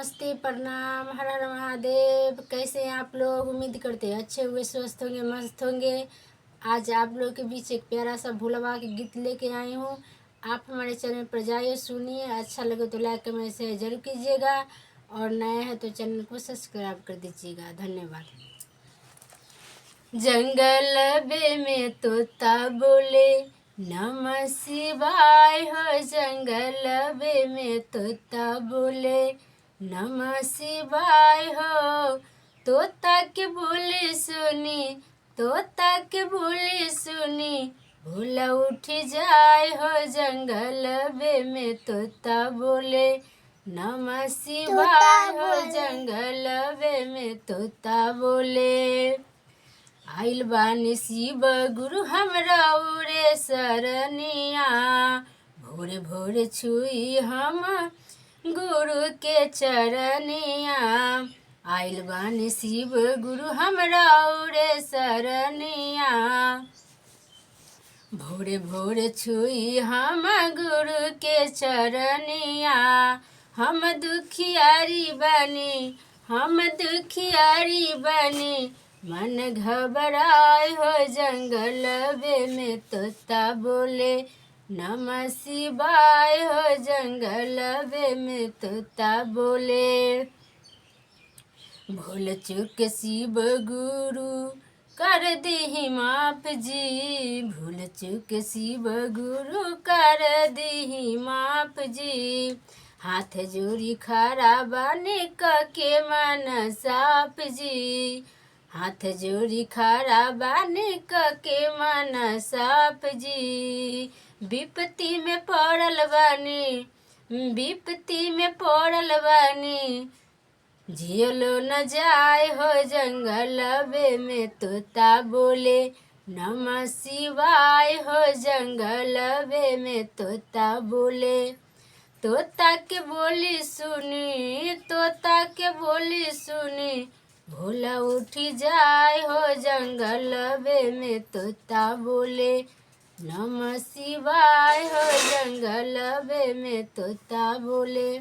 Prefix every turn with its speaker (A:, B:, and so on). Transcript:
A: नमस्ते, प्रणाम, हर हर महादेव। कैसे हैं आप लोग? उम्मीद करते हैं अच्छे हुए, स्वस्थ होंगे, मस्त होंगे। आज आप लोग के बीच एक प्यारा सा भोला बाबा के गीत लेके आई हूँ। आप हमारे चैनल पर जाइए, सुनिए। अच्छा लगे तो लाइक कमेंट शेयर जरूर कीजिएगा, और नए हैं तो चैनल को सब्सक्राइब कर दीजिएगा। धन्यवाद। जंगल में तोता बोले नमः शिवाय हो, जंगल में तोता बोले नमः शिवाय हो। तोता के बोले सुनी, तोता के बोले सुनी, भोला उठ जाए हो। जंगल में तोता बोले नमः शिवाय हो, जंगल में तोता बोले। आइल बानी शिव गुरु हमरा उरे सरनिया, भोरे भोरे छुई हम गुरु के चरनिया। आइल बानी शिव गुरु हमरा उरे सरनिया, भोरे भोरे छुई हम गुरु के चरनिया। हम दुखियारी बनी, हम दुखियारी बनी, मन घबराए हो। जंगल में तोता बोले नमः शिवाय हो, जंगल में तोता बोले। भूल चूक शिव गुरु कर दीही माफ जी, भूल चूक शिव गुरु कर दीही माफ जी। हाथ जोड़ी खड़ा बानी के मन साफ जी, हाथ जोड़ी खड़ा बानी के मन साफ जी। विपत्ति में पड़ल बानी, विपत्ति में पड़ल बानी, जियलो न जाए हो। जंगल में तोता बोले नमः शिवाय हो, जंगल में तोता बोले। तोता के बोली सुनी, तोता के बोली सुनी, भोला उठ जाए हो। जंगल में तोता बोले नमः शिवाय हो, जंगल में तोता बोले।